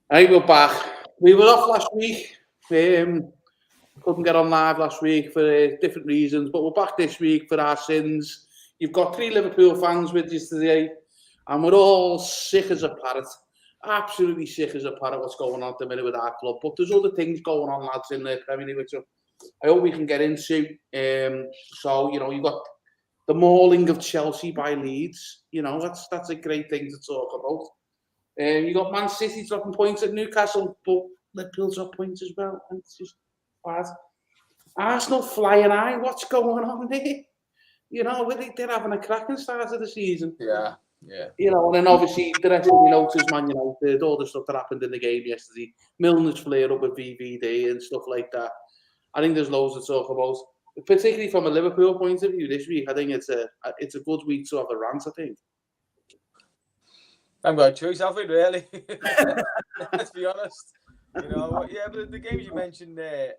Hey, we're back. We were off last week. Couldn't get on live last week for different reasons, but we're back this week for our sins. You've got 3 Liverpool fans with you today, and we're all sick as a parrot. Absolutely sick as a parrot what's going on at the minute with our club. But there's other things going on, lads, in the Premier League, which I hope we can get into. So, you've got the mauling of Chelsea by Leeds. That's a great thing to talk about. You got Man City dropping points at Newcastle, but Liverpool drop points as well. And it's just bad. Arsenal flying high. What's going on there? They're having a cracking start of the season. Yeah. And then obviously the rest of the notes is Man United, all the stuff that happened in the game yesterday. Milner's flare up with VVD and stuff like that. I think there's loads to talk about, particularly from a Liverpool point of view this week. I think it's a good week to have a rant, I think. I haven't got a choice, have we, really? Let's be honest. But the games you mentioned there,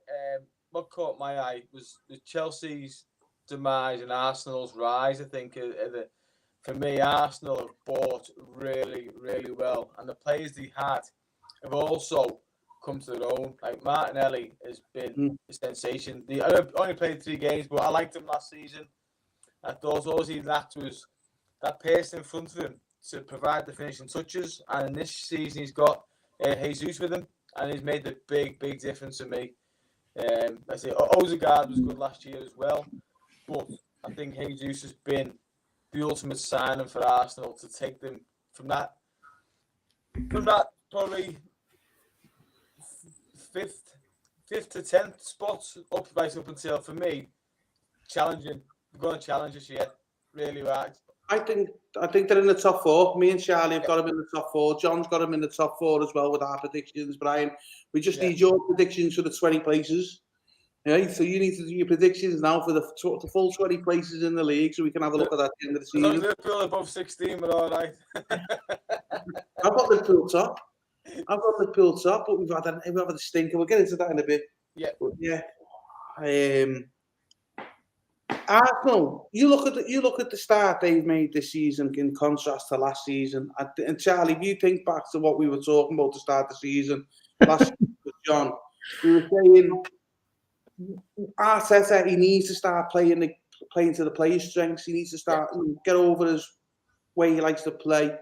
what caught my eye was the Chelsea's demise and Arsenal's rise. I think for me, Arsenal have bought really, really well, and the players they had have also come to their own. Like Martinelli has been a sensation. I only played 3 games, but I liked him last season. I thought all he lacked was that person in front of him to provide the finishing touches, and in this season he's got Jesus with him, and he's made a big difference to me. I say Odegaard was good last year as well, but I think Jesus has been the ultimate signing for Arsenal to take them from that probably 5th to 10th spot right up until, for me, challenging. We're going to challenge this year, really right. I think they're in the top 4. Me and Charlie have got them in the top 4. John's got them in the top 4 as well with our predictions. Brian, we just need your predictions for the 20 places. Yeah, so you need to do your predictions now for the full 20 places in the league, so we can have a look at that at the end of the season. As long as Liverpool above 16, we're all right. I've got Liverpool top, but we've had a stinker. We'll get into that in a bit. Yeah. But Arsenal, you look at the start they've made this season in contrast to last season. And Charlie, if you think back to what we were talking about to start the season last season with John, we were saying Arteta, he needs to start playing to the players' strengths. He needs to start get over his way he likes to play.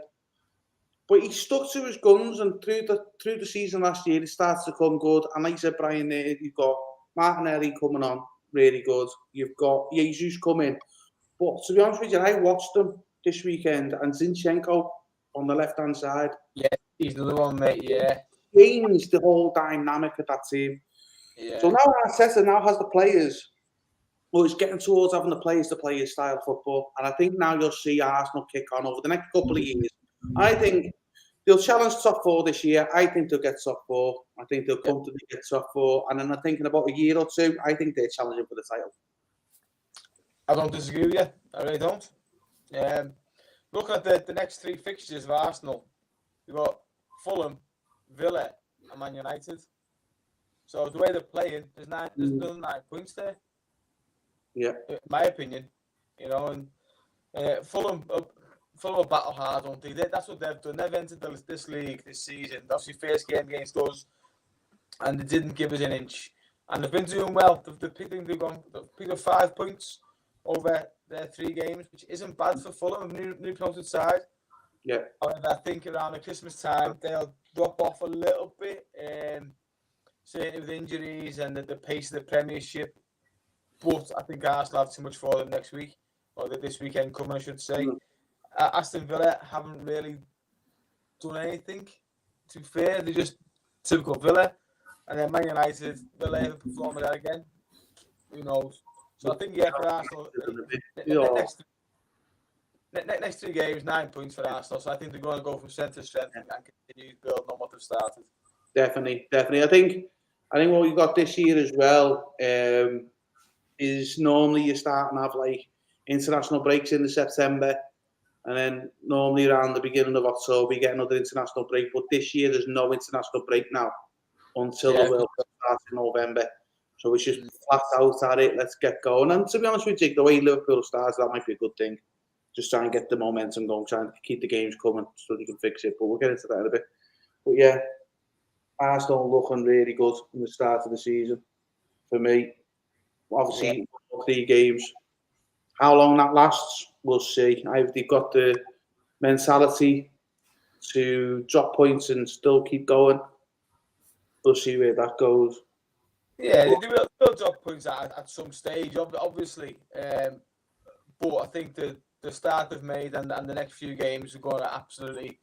But he stuck to his guns, and through the season last year, it starts to come good. And like I said, Brian, there you've got Martinelli coming on, really good. You've got Jesus coming. But to be honest with you, I watched them this weekend, and Zinchenko on the left-hand side. Yeah, he's another one, mate, yeah. Changed the whole dynamic of that team. Yeah. So now Arteta now has the players. Well, he's getting towards having the players to play his style of football. And I think now you'll see Arsenal kick on over the next couple of years. I think they'll challenge top 4 this year. I think they'll get top 4. I think they'll comfortably get top 4. And then I'm thinking about a year or 2, I think they're challenging for the title. I don't disagree with you. I really don't. Looking at the next 3 fixtures of Arsenal, you've got Fulham, Villa, and Man United. So the way they're playing, there's another 9 points there. Yeah. In my opinion, and Fulham will battle hard, don't they? That's what they've done. They've entered this league this season. Obviously, first game against us, and they didn't give us an inch. And they've been doing well. They've picked up 5 points over their 3 games, which isn't bad for Fulham, new promoted side. Yeah. However, I think around the Christmas time, they'll drop off a little bit. Certainly with injuries and the pace of the Premiership. But I think Arsenal have too much for them next week, or this weekend coming, I should say. Aston Villa haven't really done anything, to be fair. They're just typical Villa. And then Man United, Villa have performed that again. Who knows? So I think, for Arsenal, next 3 games, 9 points for Arsenal. So I think they're going to go from strength to strength and continue building on what they've started. Definitely. I think what we've got this year as well is normally you start and have like international breaks in September, and then normally around the beginning of October you get another international break. But this year there's no international break now until the World Cup starts in November. So it's just flat out at it. Let's get going. And to be honest with you, the way Liverpool starts, that might be a good thing. Just try and get the momentum going, try and keep the games coming so they can fix it. But we'll get into that in a bit. But yeah, Arsenal looking really good in the start of the season for me. Obviously, 3 games. How long that lasts, we'll see. They've got the mentality to drop points and still keep going. We'll see where that goes. Yeah, they will drop points at some stage, obviously. But I think the start they've made and the next few games are going to absolutely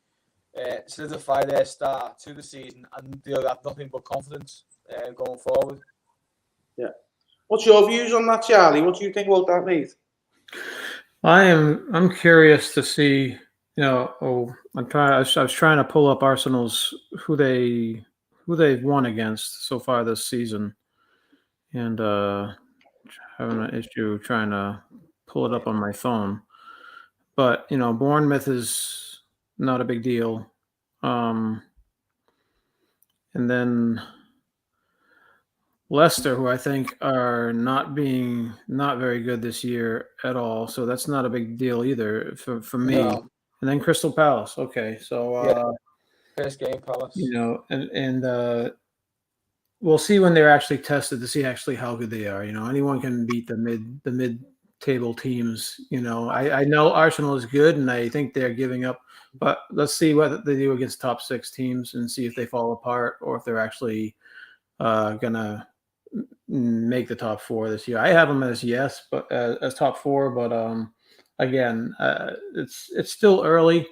solidify their start to the season, and they'll have nothing but confidence going forward. Yeah. What's your views on that, Charlie? What do you think about that, mate? I'm curious to see. I was trying to pull up Arsenal's who they've won against so far this season, and having an issue trying to pull it up on my phone. But Bournemouth is not a big deal, and then Leicester, who I think are not very good this year at all, so that's not a big deal either for me. No. And then Crystal Palace. Okay, so First game, Palace. And we'll see when they're actually tested to see actually how good they are. Anyone can beat the mid-table teams. I know Arsenal is good, and I think they're giving up. But let's see what they do against top 6 teams and see if they fall apart or if they're actually gonna make the top 4 this year. I have them as yes, but as top 4. But again, it's still early,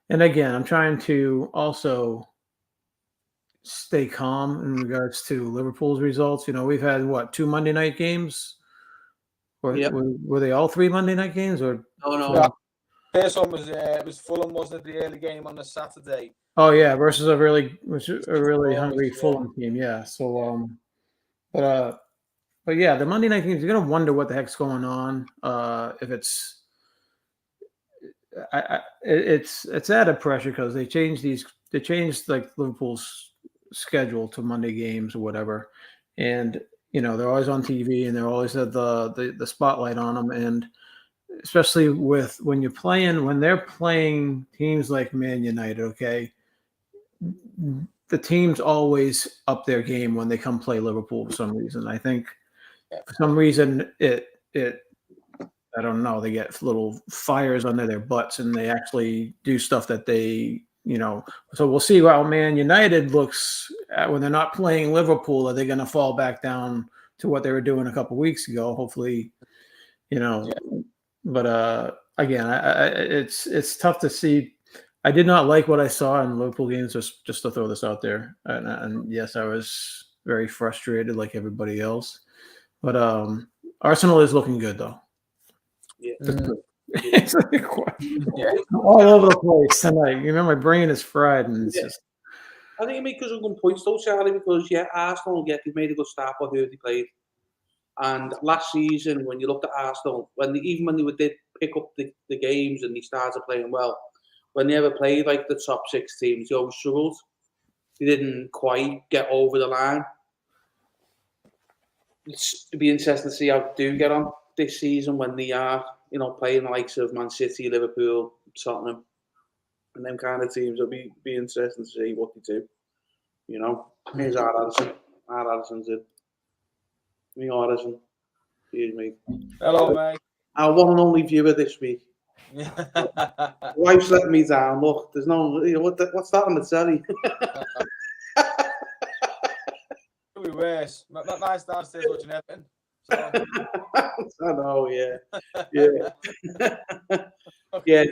and again, I'm trying to also stay calm in regards to Liverpool's results. We've had 2 Monday night games. Were they all 3 Monday night games or? No. First one was Fulham, wasn't it? The early game on the Saturday. Oh yeah, versus a really hungry Fulham team. Yeah. So but yeah, the Monday night games, you're gonna wonder what the heck's going on. If it's added pressure because they changed like Liverpool's schedule to Monday games or whatever, and they're always on TV and they're always had the spotlight on them, and especially when they're playing teams like Man United, okay, the teams always up their game when they come play Liverpool for some reason. I think for some reason I don't know, they get little fires under their butts and they actually do stuff that they, so we'll see how Man United looks when they're not playing Liverpool. Are they going to fall back down to what they were doing a couple weeks ago? Hopefully, but again, it's tough to see. I did not like what I saw in Liverpool games, just to throw this out there. And yes, I was very frustrated like everybody else. But Arsenal is looking good, though. Yeah. It's all over the place tonight. My brain is fried. And it's just... I think it makes us good points, though, Charlie, because, Arsenal, they've made a good start for who they played. And last season, when you looked at Arsenal, even when they did pick up the games and they started playing well, when they ever played like the top 6 teams, they always struggled. They didn't quite get over the line. It's to be interesting to see how they do get on this season when they are, playing the likes of Man City, Liverpool, Tottenham, and them kind of teams. It'll be interesting to see what they do. Here's Addison's in. Addison. Excuse me. Hello, mate. Our one and only viewer this week. Wife's letting me down. Look, there's no. What's that on the telly? Could be worse. Mine's downstairs watching everything. So. I know, yeah. Yeah.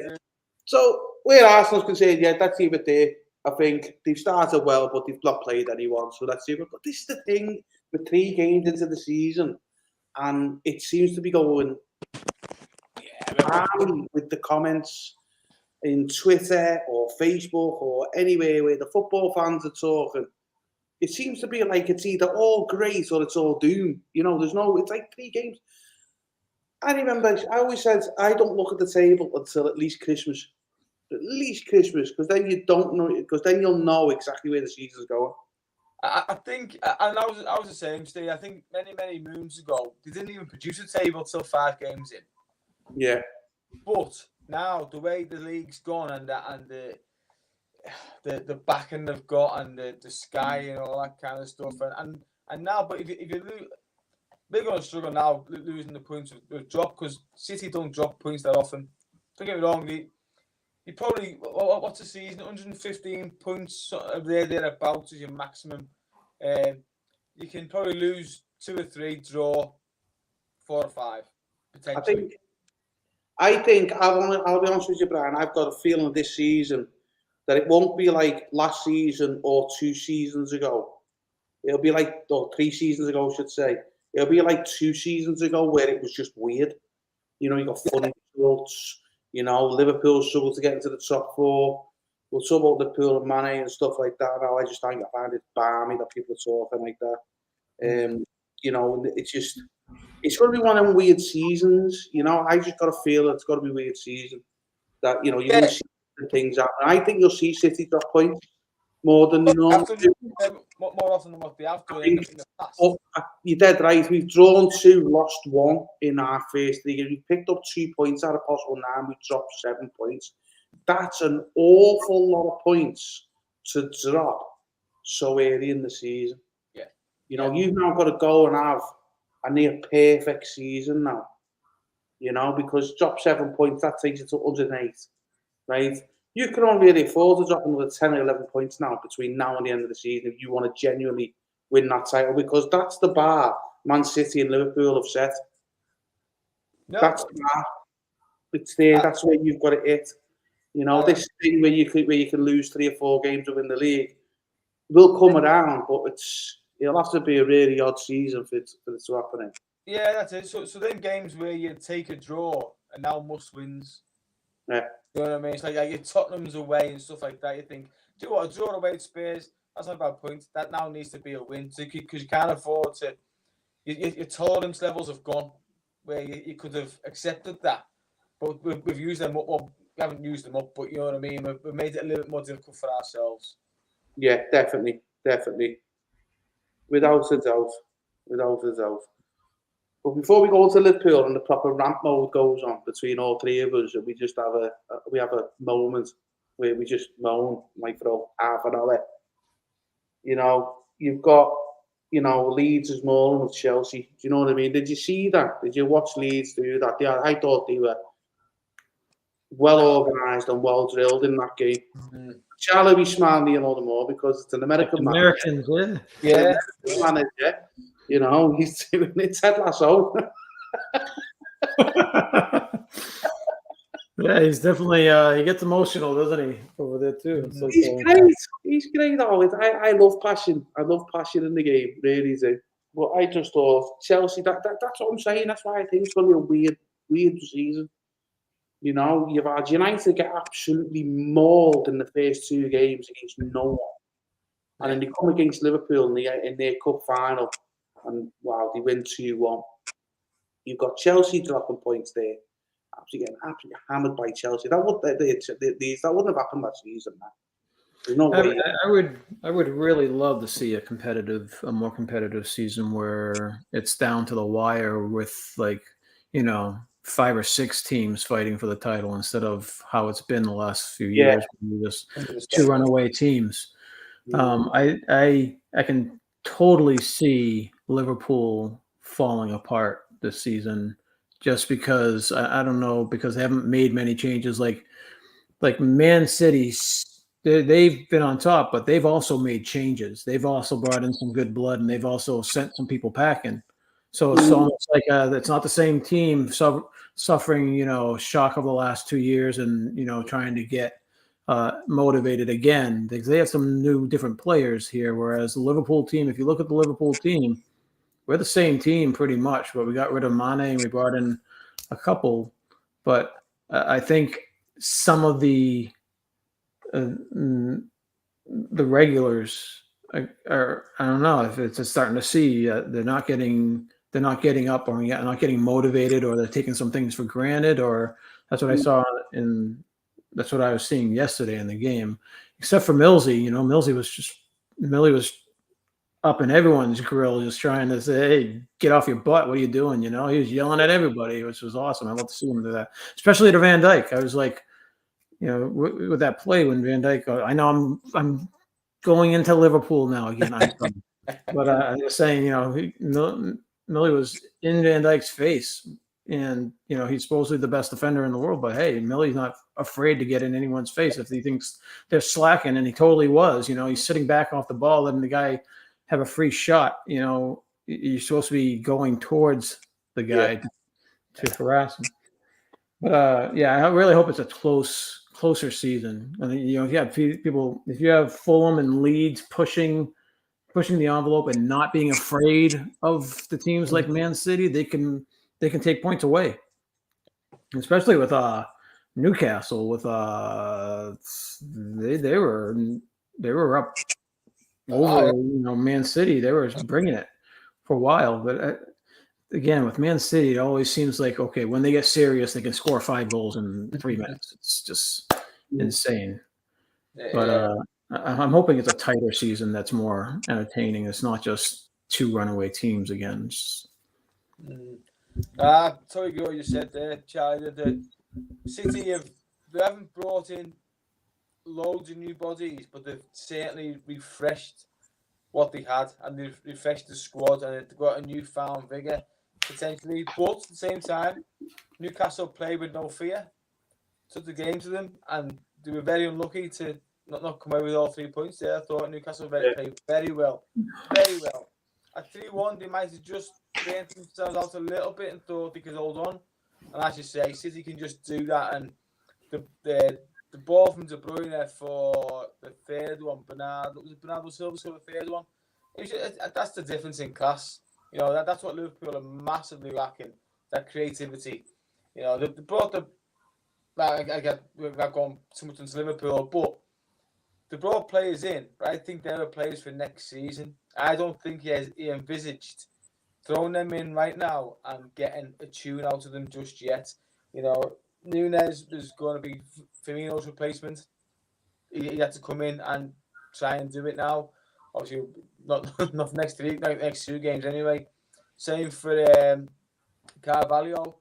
So, where Arsenal's concerned, that's either there. I think they've started well, but they've not played anyone, so that's either. But this is the thing with 3 games into the season, and it seems to be going with the comments in Twitter or Facebook or anywhere where the football fans are talking. It seems to be like it's either all great or it's all doom. It's like 3 games. I remember, I always said, I don't look at the table until at least Christmas. Because then you don't know, because then you'll know exactly where the season's going. I think, and I was the same, Steve. I think many moons ago, they didn't even produce a table till 5 games in. Yeah. But now, the way the league's gone and the backing they've got and the sky and all that kind of stuff. And now, but if you lose, they're going to struggle now losing the points with drop, because City don't drop points that often. Don't get me wrong, you probably, what's the season? 115 points thereabouts is your maximum. You can probably lose 2 or 3, draw 4 or 5 potentially. I think I'll be honest with you, Brian. I've got a feeling this season that it won't be like last season or 2 seasons ago. It'll be like, or 3 seasons ago, I should say. It'll be like 2 seasons ago where it was just weird. You know, you got funny results. You know, Liverpool struggled to get into the top 4. We'll talk about Liverpool and Mane and stuff like that. Now I find it balmy that people are talking like that. You know, it's going to be one of them weird seasons. You know, I just got a feel it's got to be a weird season. That, you know, you're going to see things happen. I think you'll see City drop points more than you know. More often than what they have done in the past. You're dead right. We've drawn 2, lost 1 in our first 3 games. We picked up 2 points out of possible 9. We dropped 7 points. That's an awful lot of points to drop so early in the season. Yeah. You know, you've now got to go and have a near perfect season now. You know, because drop 7 points, that takes you to 108, right? You can only really afford to drop another 10 or 11 points now between now and the end of the season if you want to genuinely win that title, because that's the bar Man City and Liverpool have set. No. That's the bar. It's there. That's where you've got to hit. You know, this thing where you can lose 3 or 4 games to win the league will come around, but it'll have to be a really odd season for it to happen. Yeah, that's it. So them games where you take a draw and now must wins. Yeah. You know what I mean? It's like your Tottenham's away and stuff like that. You think, do you know what, a draw away at Spurs, that's not a bad point. That now needs to be a win, because you can't afford to. Your tolerance levels have gone where you could have accepted that, but we've used them up. Well, we haven't used them up, but you know what I mean. We've made it a little bit more difficult for ourselves. Yeah, definitely, without a doubt. But before we go to Liverpool and the proper rant mode goes on between all 3 of us, and we just have a moment where we just moan like for half an hour. You know, you've got, you know, Leeds is mauling with Chelsea. Do you know what I mean? Did you see that? Did you watch Leeds do that? Yeah, I thought they were well organised and well drilled in that game. Mm-hmm. Charlie be smiling all the more because it's an American man. Americans, yeah. Manager. You know, he's doing it. Ted Lasso. Yeah, he's definitely, he gets emotional, doesn't he, over there too? So he's great. He's great always. I love passion. I love passion in the game, really do. But I just thought Chelsea, that's what I'm saying. That's why I think it's going to be a weird season. You know, you've had United get absolutely mauled in the first 2 games against no one. And then they come against Liverpool in their cup final. And wow, they win 2-1. You've got Chelsea dropping points there. Getting absolutely hammered by Chelsea. That wouldn't have happened that season. There's no way. I would really love to see a more competitive season where it's down to the wire with, like, you know, 5 or 6 teams fighting for the title instead of how it's been the last few years. Just 2 runaway teams. I can totally see Liverpool falling apart this season. Just because I don't know, because they haven't made many changes. Like Man City, they've been on top, but they've also made changes. They've also brought in some good blood, and they've also sent some people packing. So it's almost like it's not the same team suffering, you know, shock of the last 2 years, and, you know, trying to get motivated again. They have some new, different players here. Whereas the Liverpool team, if you look at the Liverpool team, we're the same team pretty much, but we got rid of Mane and we brought in a couple. But I think some of the regulars are, I don't know if it's starting to see they're not getting up, or not getting motivated, or they're taking some things for granted, or that's what I saw that's what I was seeing yesterday in the game. Except for Millsy, you know, Millie was up in everyone's grill, just trying to say, "Hey, get off your butt! What are you doing?" You know, he was yelling at everybody, which was awesome. I love to see him do that, especially to Van Dijk. I was like, with that play when Van Dijk, I know I'm going into Liverpool now again. But I was saying, Millie was in Van Dijk's face, and he's supposedly the best defender in the world. But hey, Millie's not afraid to get in anyone's face if he thinks they're slacking, and he totally was. He's sitting back off the ball, letting the guy have a free shot. You're supposed to be going towards the guy to harass him. But I really hope it's a closer season. I mean, if you have people, if you have Fulham and Leeds pushing the envelope and not being afraid of the teams like Man City, they can take points away. Especially with Newcastle, with they were up over Man City. They were bringing it for a while, but again, with Man City, it always seems like, okay, when they get serious, they can score 5 goals in 3 minutes. It's just insane. But I'm hoping it's a tighter season that's more entertaining. It's not just 2 runaway teams again. Totally agree what you said there, Charlie. The City they haven't brought in loads of new bodies, but they've certainly refreshed what they had, and they've refreshed the squad, and they've got a newfound vigour potentially. But at the same time, Newcastle played with no fear, took the game to them, and they were very unlucky to not come away with all 3 points there. I thought Newcastle played very well. Very well. At 3-1, they might have just burnt themselves out a little bit and thought they could hold on. And as you say, City can just do that. And the ball from De Bruyne for the third one, Bernardo Silva for the third one. That's the difference in class. That's what Liverpool are massively lacking, that creativity. They brought the... I've gone too much into Liverpool, but they brought players in, but I think they're players for next season. I don't think he envisaged throwing them in right now and getting a tune out of them just yet. Nunes is going to be Firmino's replacement. He had to come in and try and do it now. Obviously, not next week, next 2 games anyway. Same for Carvalho,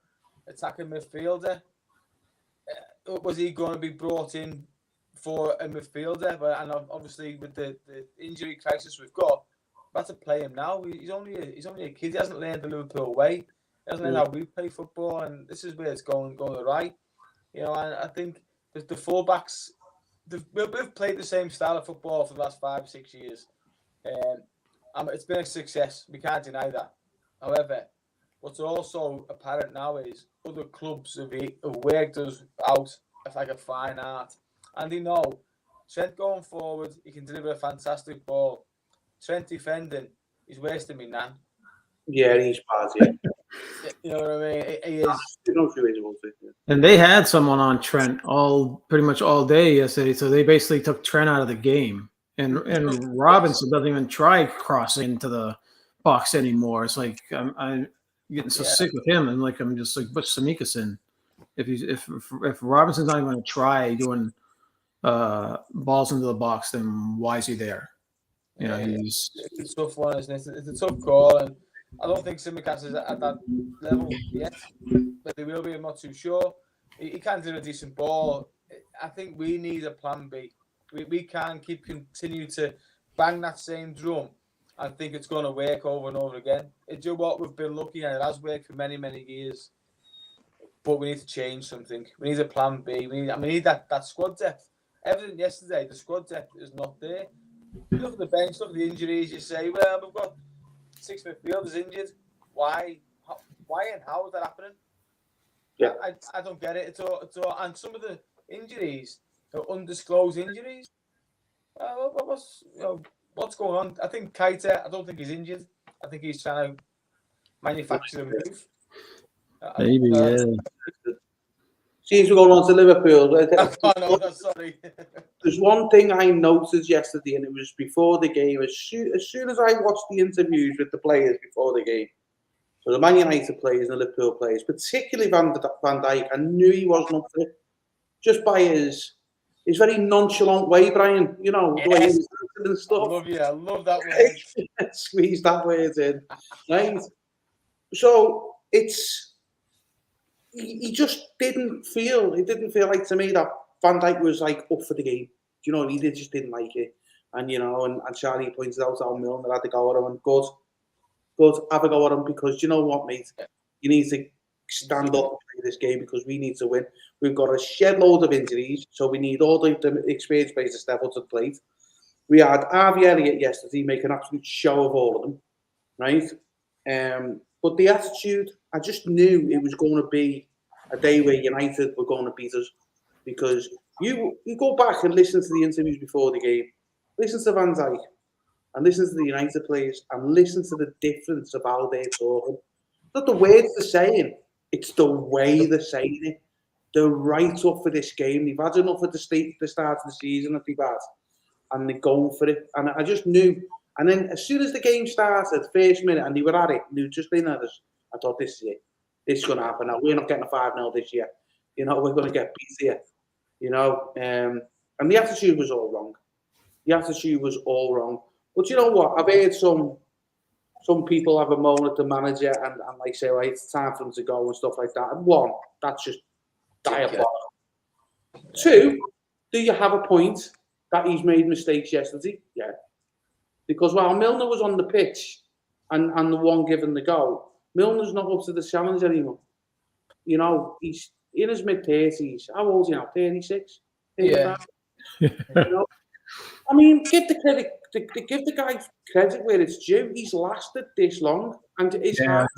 attacking midfielder. Was he going to be brought in for a midfielder? And obviously, with the injury crisis we've got, we have to play him now. He's only a kid. He hasn't learned the Liverpool way. He hasn't learned how we play football, and this is where it's going right. And I think the fullbacks, we've played the same style of football for the last 5-6 years. It's been a success. We can't deny that. However, what's also apparent now is other clubs have worked us out like a fine art. And they know Trent going forward, he can deliver a fantastic ball. Trent defending, he's worse than me now. Yeah, he's bad, yeah. You know what I mean? He is. And they had someone on Trent pretty much all day yesterday, so they basically took Trent out of the game. And Robinson doesn't even try crossing into the box anymore. It's like I'm getting so sick with him, and I'm just like, put Samikas in. If Robinson's not even going to try doing balls into the box, then why is he there? It's a tough one, isn't it? It's a tough call, and I don't think Simikas is at that level yet, but they will be. I'm not too sure. He can do a decent ball. I think we need a plan B. We can't continue to bang that same drum and think it's going to work over and over again. Do you know what? We've been lucky, and it has worked for many, many years. But we need to change something. We need a plan B. We need that squad depth. Evident yesterday, the squad depth is not there. You look at the bench, look at the injuries, you say, well, we've got 6 midfielders injured. Why and how is that happening? Yeah. I don't get it. It's all, and some of the injuries are undisclosed injuries. What's going on? I think Keita, I don't think he's injured. I think he's trying to manufacture a move. Maybe, yeah. Seems we're going on to Liverpool. Sorry. There's one thing I noticed yesterday, and it was before the game. As soon as I watched the interviews with the players before the game, so the Man United players and the Liverpool players, particularly Van Dijk, I knew he wasn't up for it. Just by his very nonchalant way, Brian. The way he was acting and stuff. I love that word. Squeeze that word in. Right? So he just didn't feel like, to me, that Van Dijk was like up for the game. You know, he just didn't like it. And, you know, and Charlie pointed out how Milner had to go at him. And good, have a go at him because, you know what, mate? You need to stand up and play this game because we need to win. We've got a shed load of injuries, so we need all the experienced players to step up to the plate. We had Harvey Elliott yesterday make an absolute show of all of them, right? But the attitude, I just knew it was going to be a day where United were going to beat us because you go back and listen to the interviews before the game, listen to Van Dijk and listen to the United players and listen to the difference of how they're talking. Not the words they're saying, it's the way they're saying it. They're right up for this game. They've had enough at the start of the season that they've had, and they're going for it. And I just knew. And then as soon as the game started, first minute, and they were at it, they were just in at us, I thought, this is it. This is going to happen now. We're not getting a 5-0 this year. You know, we're going to get beat here. You know, and the attitude was all wrong. The attitude was all wrong. But you know what? I've heard some people have a moan at the manager and like say, right, it's time for them to go and stuff like that. And one, that's just diabolical. Two, do you have a point that he's made mistakes yesterday? Yeah. Because while Milner was on the pitch and the one given the goal, Milner's not up to the challenge anymore. You know, he's in his mid-30s. How old is he now? 36? Yeah. You know? I mean, give the guy credit where it's due. He's lasted this long, and it's hard.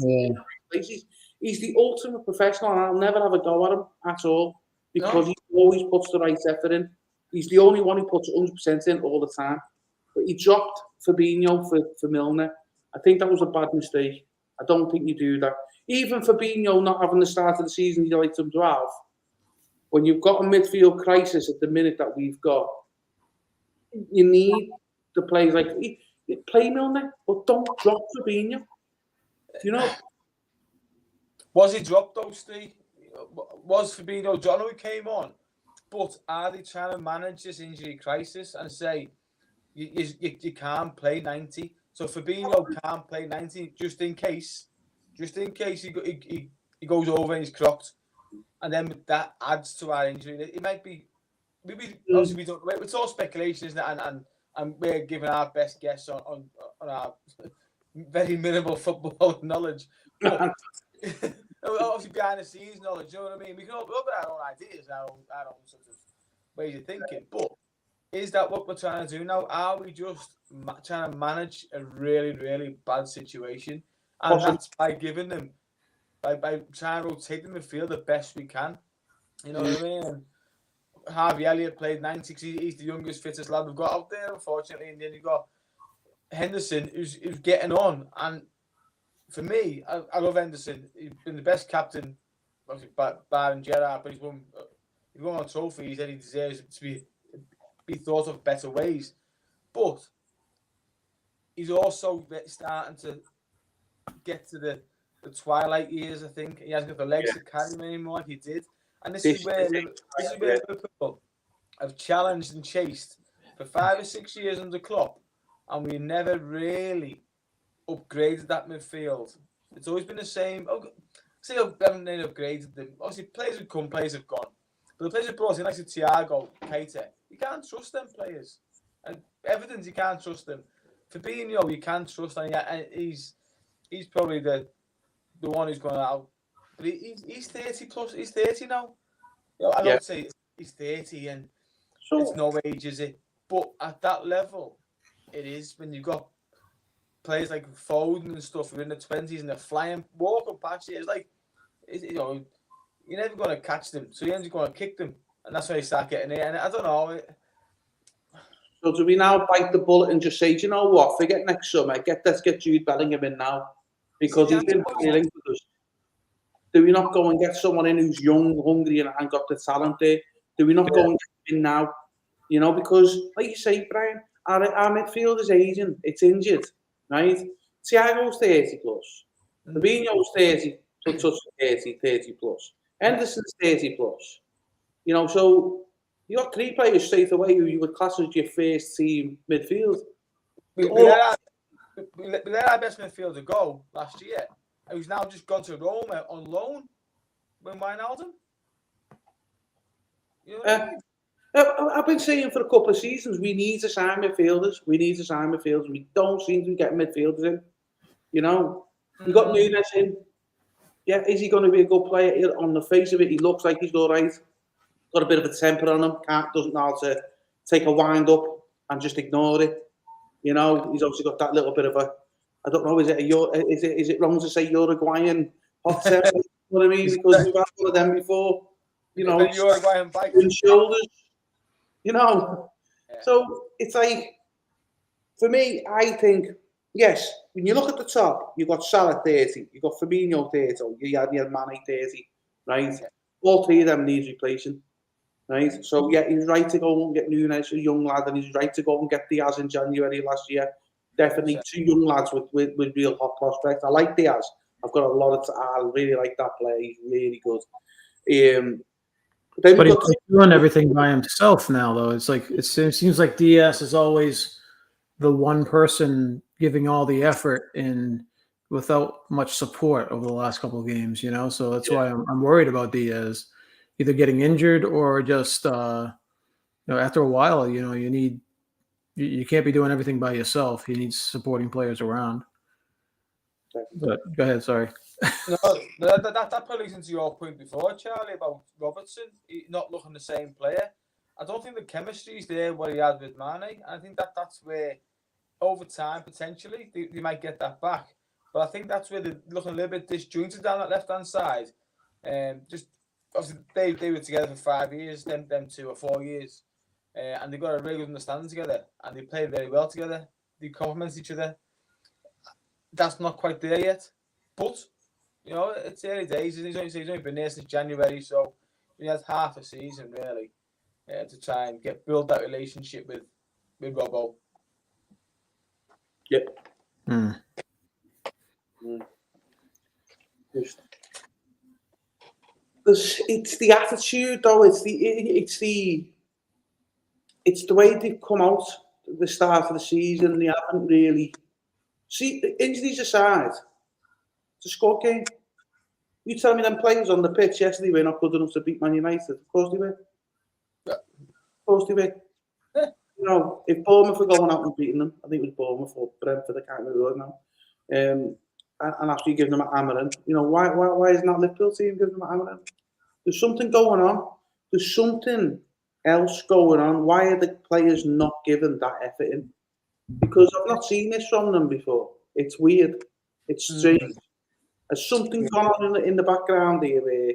He's the ultimate professional, and I'll never have a go at him at all because he always puts the right effort in. He's the only one who puts 100% in all the time. But he dropped Fabinho for Milner. I think that was a bad mistake. I don't think you do that. Even Fabinho not having the start of the season you like him to have, when you've got a midfield crisis at the minute that we've got, you need the players like play Milner, but don't drop Fabinho. You know. Was he dropped though, Steve? Was Fabinho dropped? I know he came on, but are they trying to manage this injury crisis and say you can't play 90? So Fabinho can't play 90 just in case he goes over and he's crocked, and then that adds to our injury. It might be. Maybe obviously we don't. It's all speculation, isn't it? And we're giving our best guess on our very minimal football knowledge. But obviously behind the scenes knowledge, you know what I mean? We can all have our own ideas, our own sort of ways of thinking. But is that what we're trying to do now? Are we just trying to manage a really, really bad situation? And that's by giving them, by trying to rotate them in the field the best we can. You know what I mean? Harvey Elliott played 90 because he's the youngest, fittest lad we've got out there, unfortunately. And then you've got Henderson, who's getting on. And for me, I love Henderson. He's been the best captain, obviously, barring Gerrard, but he's won a trophy. He said he deserves to be thought of better ways. But he's also starting to get to the twilight years, I think. He hasn't got the legs to carry him anymore like he did. And this is where Liverpool have challenged and chased for 5 or 6 years under Klopp, and we never really upgraded that midfield. It's always been the same. We haven't upgraded them. Obviously, players have come, players have gone. But the players have brought in, like Thiago, Keita, you can't trust them players. And evidence, you can't trust them. Fabinho, you can't trust him. And he's probably the one who's going out. But he's 30 plus. He's 30 now. You know, I don't say he's 30 and it's no age, is it? But at that level, it is when you've got players like Foden and stuff who are in the 20s and they're flying, walking past you. It's like, you know, you're never going to catch them. So you're just going to kick them. And that's when you start getting there. And I don't know. So do we now bite the bullet and just say, do you know what? Forget next summer. Let's get Jude Bellingham in now. Because he's been failing with us. Do we not go and get someone in who's young, hungry, and got the talent there? Do we not go and get him in now? You know, because, like you say, Brian, our midfield is aging. It's injured, right? Thiago's 30 plus. Fabinho's 30 plus. Henderson's 30 plus. You know, so you got 3 players straight away who you would class as your first team midfield. We let our best midfielder go last year. Who's now just gone to Roma on loan when Wijnaldum. You know what I mean? I've been saying for a couple of seasons, we need to sign midfielders. We don't seem to be getting midfielders in. You know, we got Nunes in. Yeah, is he going to be a good player? On the face of it, he looks like he's all right. Got a bit of a temper on him. Doesn't know how to take a wind up and just ignore it. You know, he's obviously got that little bit of a. I don't know. Is it wrong to say Uruguayan hot temper? You know what I mean? Because we've had one of them before. You know, Uruguayan bike shoulders. You know, so it's like for me. I think yes. When you look at the top, you've got Salah 30, you've got Firmino 30, you had Mane 30, right? Yeah. All three of them needs replacing, right? So yeah, he's right to go and get Nunes, a young lad, and he's right to go and get Diaz in January last year. Definitely two young lads with real hot prospects. I like Diaz. I've got a lot of. I really like that player. He's really good. But he's doing everything by himself now, though. It's like it seems like Diaz is always the one person giving all the effort and without much support over the last couple of games, you know. So that's why I'm worried about Diaz either getting injured or just after a while, you can't be doing everything by yourself. You need supporting players around. But go ahead, sorry. No, that probably leads into your point before, Charlie, about Robertson not looking the same player. I don't think the chemistry is there what he had with Mane. I think that's where over time, potentially, they might get that back. But I think that's where they're looking a little bit disjointed down that left-hand side. Just obviously, they were together for 5 years, them 2 or 4 years. And they got a really good understanding together. And they played very well together. They complement each other. That's not quite there yet. But, it's early days. He's only been there since January. So he has half a season, really, to try and build that relationship with Robbo. Yep. It's the attitude, though. It's the way they've come out at the start of the season. They haven't really. See, injuries aside, it's a squad game. You tell me them players on the pitch yesterday were not good enough to beat Man United. Of course they were. Yeah. Of course they were. If Bournemouth were going out and beating them, I think it was Bournemouth or Brentford, I can't remember now. And after you give them a hammering, why isn't that Liverpool team giving them a hammering? There's something going on. There's something else going on. Why are the players not giving that effort in? Because I've not seen this from them before. It's weird. It's strange. There's something going on in the background here where,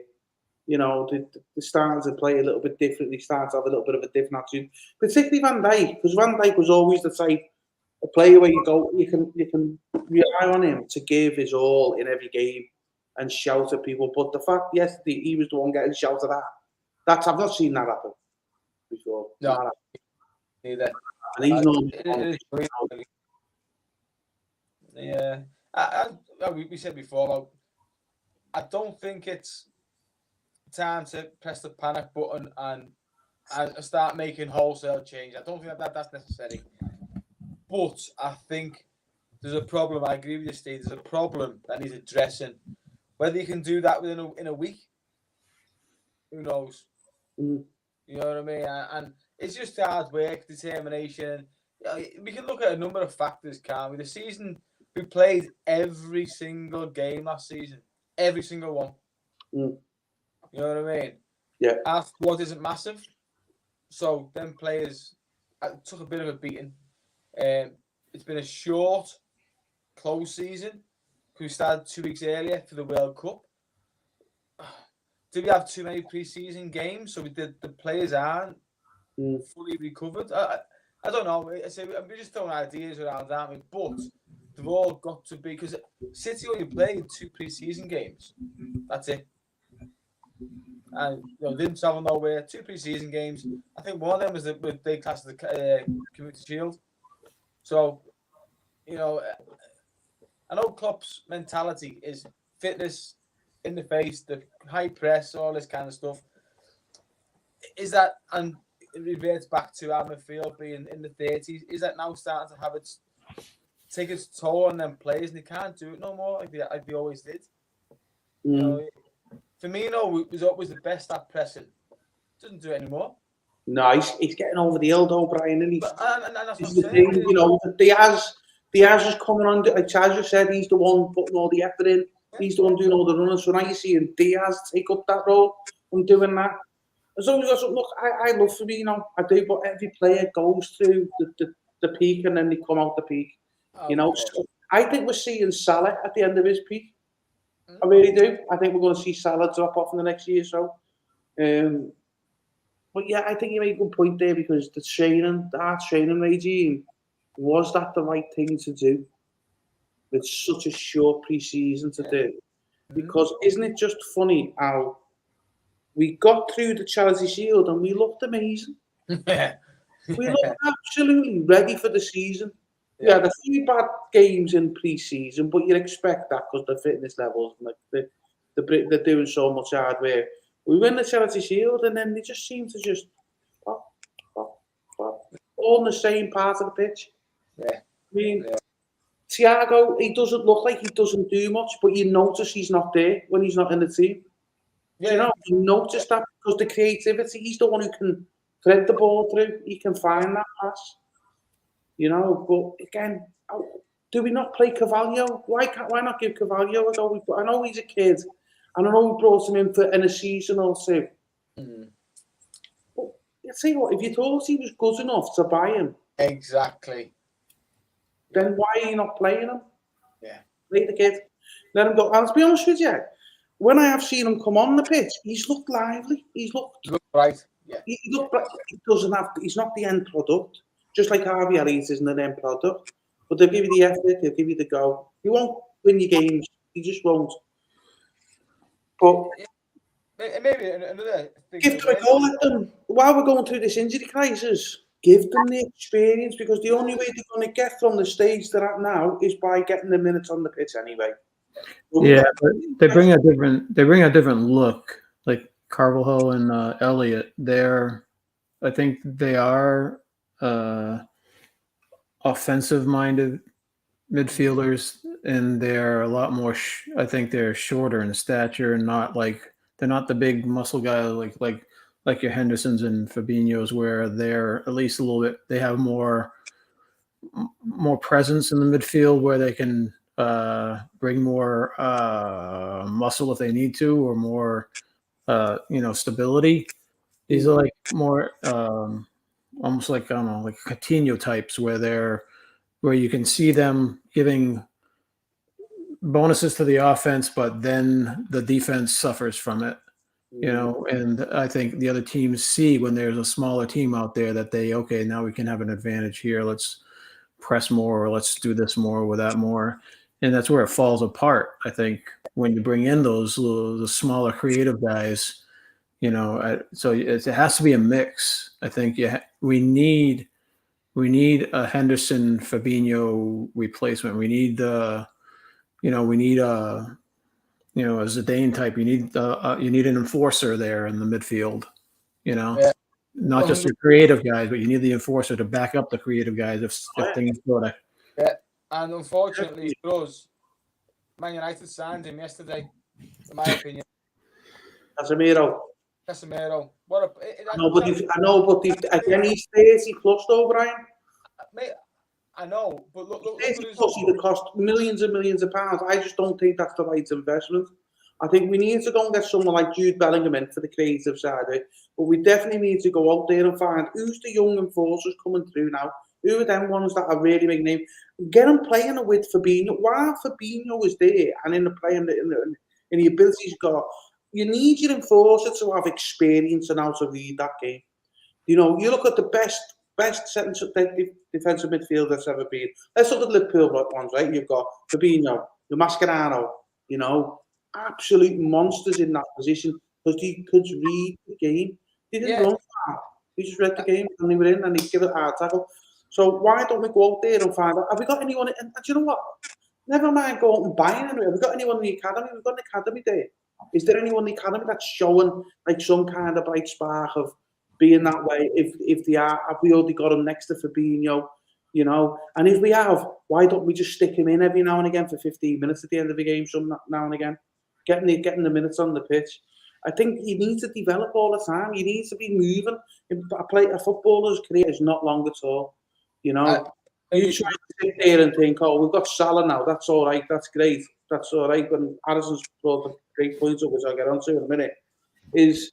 they're starting to play a little bit differently, starting to have a little bit of a different attitude. Particularly Van Dijk, because Van Dijk was always the type of player where you can rely on him to give his all in every game and shout at people. But the fact yesterday he was the one getting shouted at, I've not seen that happen before. No, neither. And he's we said before, I don't think it's time to press the panic button and start making wholesale change. I don't think that's necessary. But I think there's a problem. I agree with you, Steve. There's a problem that needs addressing. Whether you can do that in a week, who knows? You know what I mean? And it's just hard work, determination. We can look at a number of factors, can't we? The season, we played every single game last season. Every single one. You know what I mean? Yeah. Our squad isn't massive. So them players took a bit of a beating. It's been a short, close season. We started 2 weeks earlier for the World Cup. Did we have too many pre-season games? So the players aren't fully recovered. I don't know. We're just throwing ideas around, aren't we? But they've all got to be, because City only played 2 pre-season games. That's it. And didn't travel nowhere. 2 pre-season games. I think one of them was they classed the Community Shield. So, I know Klopp's mentality is fitness, in the face, the high press, all this kind of stuff. Is that, and it reverts back to our midfield being in the 30s, is that now starting to have take its toll on them players, and they can't do it no more like they always did? Firmino was always the best at pressing. Doesn't do it anymore. No, he's getting over the hill, though, Brian, isn't he? And that's This what is I'm the saying. thing, you know, Diaz is coming on, like Chaz just said, he's the one putting all the effort in. He's the one doing all the running. So now you're seeing Diaz take up that role and doing that. As long as look, I love Fabinho, I do, but every player goes through the peak and then they come out the peak. You know, so I think we're seeing Salah at the end of his peak. I really do. I think we're going to see Salah drop off in the next year or so. But yeah, I think you make a good point there because the training regime, was that the right thing to do with such a short pre-season to do? Because isn't it just funny how we got through the Charity Shield and we looked amazing. We looked absolutely ready for the season. Yeah, the few bad games in pre-season, but you'd expect that because the fitness levels, like they're doing so much hard work. We win the Charity Shield and then they just seem to just all in the same part of the pitch. Yeah. I mean, Thiago, he doesn't look like he doesn't do much, but you notice he's not there when he's not in the team. Yeah. You know, you notice that because the creativity, he's the one who can thread the ball through. He can find that pass. You know, but again, do we not play Carvalho? Why not give Carvalho a go? I know he's a kid, and I know we brought him in a season or two. But you see what? If you thought he was good enough to buy him, exactly, then why are you not playing him? Yeah, play the kid, let him go. And to be honest with you, when I have seen him come on the pitch, he's looked lively. He's looked right. Yeah, he looked. He doesn't have. He's not the end product. Just like Harvey Elliott isn't an end product, but they'll give you the effort, they'll give you the go. He won't win your games, he just won't. But maybe another thing. Give them a go, let them. While we're going through this injury crisis, give them the experience because the only way they're going to get from the stage they're at now is by getting the minutes on the pitch anyway. Yeah, but they bring a different look. Like Carvalho and Elliott, I think they are offensive-minded midfielders, and they're a lot more. I think they're shorter in stature, and they're not the big muscle guy like your Hendersons and Fabinho's, where they're at least a little bit. They have more presence in the midfield, where they can bring more muscle if they need to, or more stability. These are like more almost like, I don't know, like Coutinho types, where you can see them giving bonuses to the offense, but then the defense suffers from it. You know, and I think the other teams see when there's a smaller team out there that now we can have an advantage here. Let's press more, or let's do this more or that more. And that's where it falls apart, I think, when you bring in the smaller creative guys. So it has to be a mix. I think we need a Henderson Fabinho replacement. We need a Zidane type. You need an enforcer there in the midfield. Not just your creative guys, but you need the enforcer to back up the creative guys if things go to. Yeah, and unfortunately for us, Man United signed him yesterday, in my opinion. Casemiro. What I know, but again, he's 30 plus though, Brian. Mate, I know, but look 30 plus, he would cost millions and millions of pounds. I just don't think that's the right investment. I think we need to go and get someone like Jude Bellingham in for the creative side of it, but we definitely need to go out there and find who's the young enforcers coming through now. Who are them ones that are really big name? Get them playing with Fabinho. While Fabinho is there and in the playing in the abilities he's got, you need your enforcer to have experience and how to read that game. You look at the best defensive midfielder that's ever been. Let's look at Liverpool ones, right? You've got Fabinho, the Mascherano, absolute monsters in that position because he could read the game. He didn't run far. He just read the game and they were in and he'd give it a hard tackle. So why don't we go out there and find out? Have we got anyone? And do you know what? Never mind going and buying anyone. Have we got anyone in the academy? We've got an academy there. Is there anyone in the academy that's showing like some kind of bright spark of being that way? If they are, have we already got him next to Fabinho? And if we have, why don't we just stick him in every now and again for 15 minutes at the end of the game, some now and again, getting the minutes on the pitch? I think you need to develop all the time. You need to be moving. A footballer's career is not long at all. You know, you try to sit there and think, oh, we've got Salah now. That's all right. That's great. That's all right. When Addison's brought a great point up, which I'll get onto in a minute, is,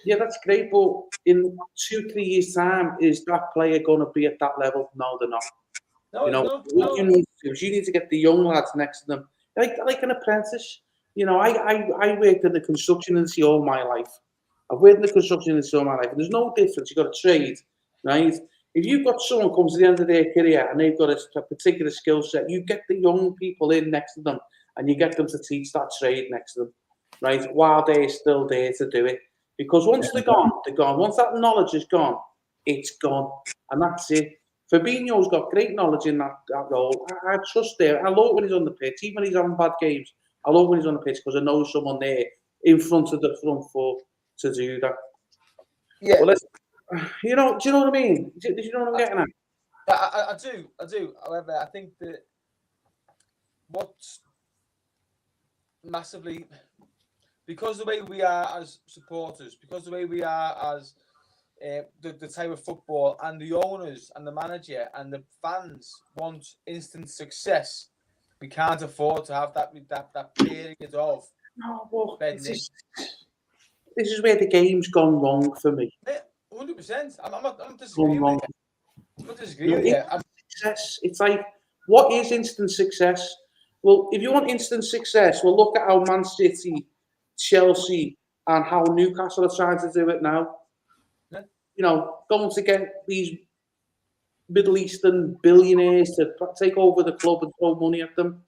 yeah, that's great. But in 2-3 years' time, is that player going to be at that level? No, they're not. No, What you need to do is you need to get the young lads next to them, like an apprentice. I worked in the construction industry all my life. I've worked in the construction industry all my life, and there's no difference. You've got a trade, right? If you've got someone who comes to the end of their career and they've got a particular skill set, you get the young people in next to them, and you get them to teach that trade next to them, right? While they're still there to do it, because once they're gone, they're gone. Once that knowledge is gone, it's gone, and that's it. Fabinho's got great knowledge in that role. I trust there. I love when he's on the pitch, even when he's having bad games. I love when he's on the pitch because I know someone there in front of the front four to do that. Yeah. Well, do you know what I mean? Do you know what I'm getting at? I do. However, I think that what's massively, because the way we are as supporters, because the way we are as the type of football, and the owners and the manager and the fans want instant success, we can't afford to have that period of. No, well, this is where the game's gone wrong for me. 100%. I'm disagreeing with you. I'm not disagreeing with you. Success. It's like, what is instant success? Well, if you want instant success, well, look at how Man City, Chelsea, and how Newcastle are trying to do it now. Yeah. Going to get these Middle Eastern billionaires to take over the club and throw money at them.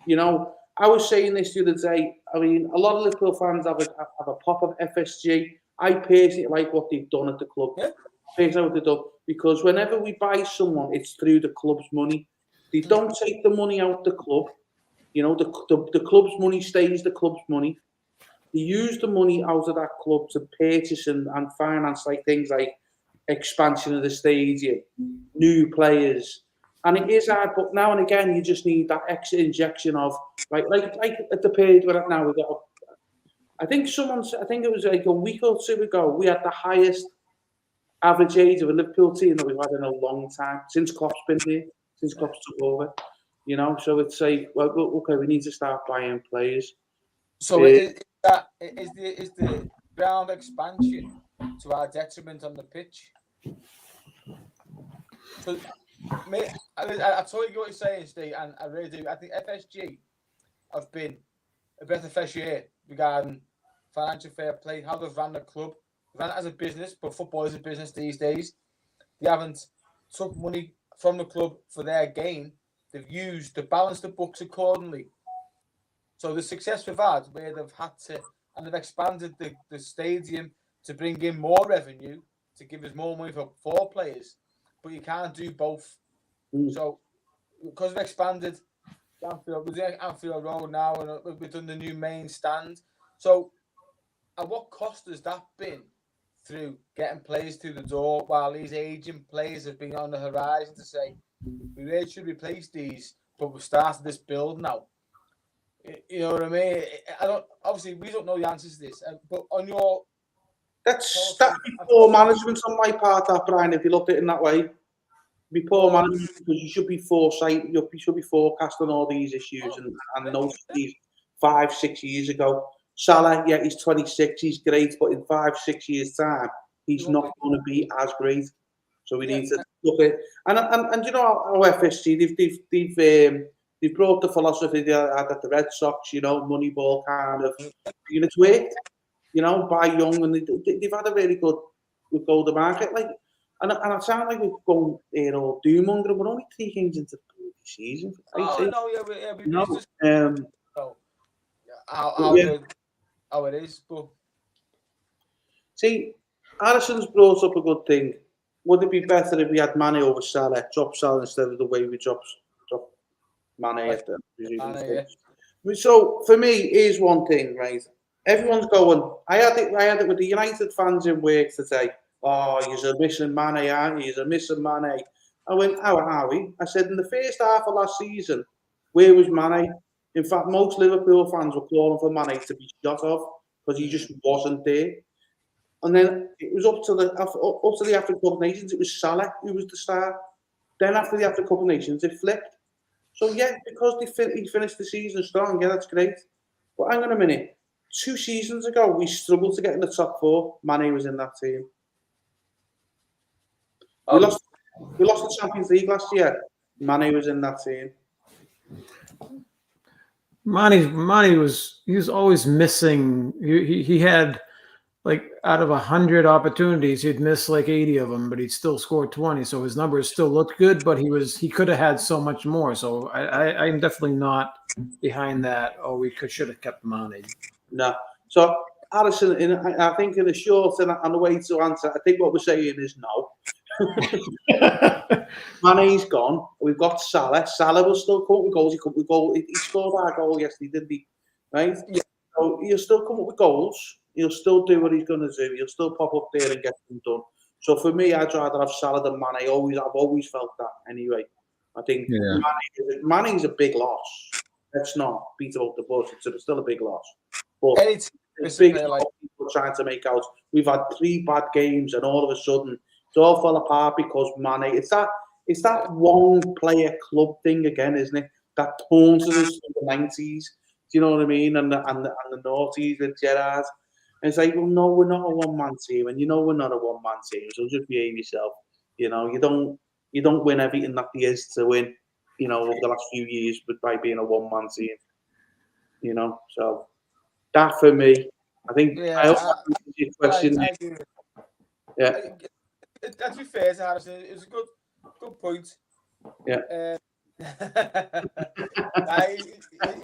I was saying this the other day. I mean, a lot of Liverpool fans have a pop of FSG. I personally like what they've done at the club. Yeah. Personally, what they've done, because whenever we buy someone, it's through the club's money. They don't take the money out the club. The club's money stays the club's money. They use the money out of that club to purchase and finance things like expansion of the stadium, new players. And it is hard, but now and again, you just need that extra injection of, like at the period we're at now, we got, I think it was like a week or two ago, we had the highest average age of a Liverpool team that we've had in a long time, since Klopp's been here, since Klopp's took over. So it's like, well, okay, we need to start buying players. So is the ground expansion to our detriment on the pitch? So, mate, I totally get what you're saying, Steve, and I really do. I think FSG have been a breath of fresh air regarding financial fair play, how they've ran the club. They ran it as a business, but football is a business these days. They haven't took money from the club for their gain. They've used to balance the books accordingly. So the success we've had, where they've had to, and they've expanded the stadium to bring in more revenue, to give us more money for players, but you can't do both. So because we've expanded Anfield, we're doing Anfield Road now, and we've done the new main stand. So at what cost has that been through getting players through the door, while these aging players have been on the horizon to say, we really should replace these, but we've started this build now. You know what I mean? Obviously, we don't know the answers to this, but on your... That's poor management on my part, Brian, if you look at it in that way. Be poor management, because you should be foresight, you should be forecasting all these issues and those these 5-6 years ago. Salah, yeah, he's 26, he's great, but in 5-6 years' time, he's not going to be as great. So we need to look at it. And you know how FSG, they've brought the philosophy they had at the Red Sox, Moneyball kind of, and it's worked, buy young, and they've had a really good go to market. And it sounds like we're going all doom-mongering. We're only 3 games into the season. How it is, but see, Addison's brought up a good thing. Would it be better if we had Mane over Salah, drop Salah instead of the way we drop Mane? So for me, here's one thing, right? Everyone's going. I had it with the United fans in work today. Oh, you're missing Mane, aren't you? You're missing Mane. I went, how are we? I said, in the first half of last season, where was Mane? In fact, most Liverpool fans were calling for Mane to be shot off. because he just wasn't there. And then it was up to the African Cup of Nations. It was Salah who was the star. Then after the African Cup of Nations, it flipped. So yeah, because he finished the season strong, yeah, that's great. But hang on a minute. 2 seasons ago, we struggled to get in the top 4. Mane was in that team. We lost the Champions League last year. Mane was in that team. Mane was always missing. He had like out of 100 opportunities, he'd miss like 80 of them, but he'd still score 20. So his numbers still looked good, but he could have had so much more. So I'm definitely not behind that. Oh, we should have kept Mane. No. So Harrison, I think in the short and the way to answer, I think what we're saying is no. Mane's gone. We've got Salah. Salah will still come up with goals. He scored our goal yesterday, didn't he? Right? Yeah. So he'll still come up with goals. He'll still do what he's going to do. He'll still pop up there and get them done. So for me, I'd rather have Salah than Mane. I've always felt that anyway. I think Mane's a big loss. Let's not beat about the bush. It's still a big loss. But it's big people trying to make out. We've had 3 bad games and all of a sudden it all fell apart because Mane. It's that one player club thing again, isn't it? That taunted us in the 90s. Do you know what I mean? And the noughties with Gerrard. And it's like, well, no, we're not a one-man team, and you know we're not a one-man team. So just behave yourself. You know, you don't win everything that there is to win. You know, over the last few years, but by being a one-man team. You know, so that for me, I think. Yeah, I also answered your question. Yeah. To be fair to Harrison, it was a good point. Yeah. He's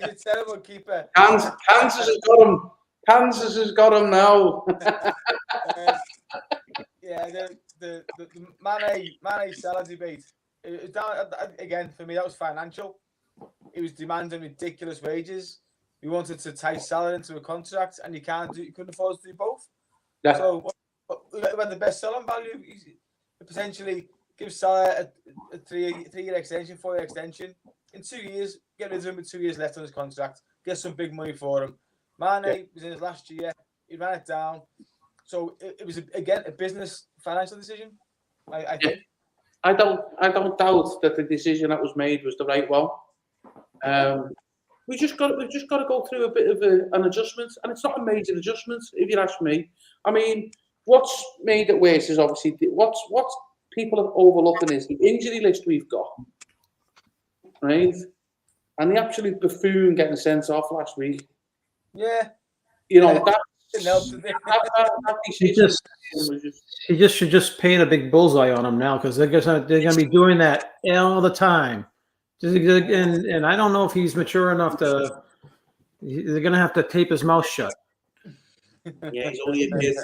a terrible keeper. Kansas has got him. Kansas has got him now. The Mane Salah debate. It was down again for me. That was financial. He was demanding ridiculous wages. We wanted to tie Salah into a contract, and you couldn't afford to do both. Yeah. So we had the best selling value. Potentially give Salah a 3-year extension, 4-year extension. In 2 years, get rid of him with 2 years left on his contract. Get some big money for him. Mane was in his last year. He ran it down. So it was again a business financial decision. I think. I don't doubt that the decision that was made was the right one. We've just got to go through a bit of an adjustment, and it's not a major adjustment if you ask me. I mean, what's made it worse is obviously what's people are overlooking is the injury list we've got, right? And the absolute buffoon getting sent off last week. Yeah, you know that. He just should just paint a big bullseye on him now, because they're going to be doing that all the time. And I don't know if he's mature enough to. They're going to have to tape his mouth shut. Yeah, he's only a kid,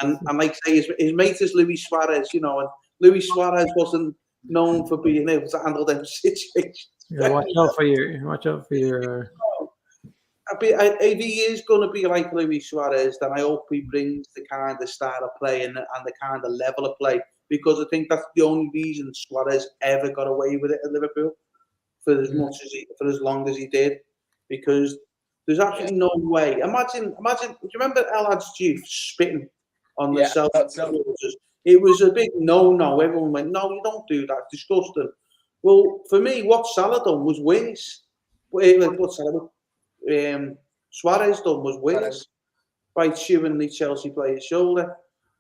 and like I say, his mate is Luis Suarez. You know, and Luis Suarez wasn't known for being able to handle them situations. Yeah, watch out for your. If he is going to be like Luis Suarez, then I hope he brings the kind of style of play and the kind of level of play, because I think that's the only reason Suarez ever got away with it at Liverpool for as much as for as long as he did, because there's absolutely no way. Imagine. Do you remember El Hadji spitting on the cell? It was a big no. Everyone went, no, you don't do that. It's disgusting. Well, for me, what Salah done was worse. Suarez done was worse by chewing the Chelsea player's shoulder.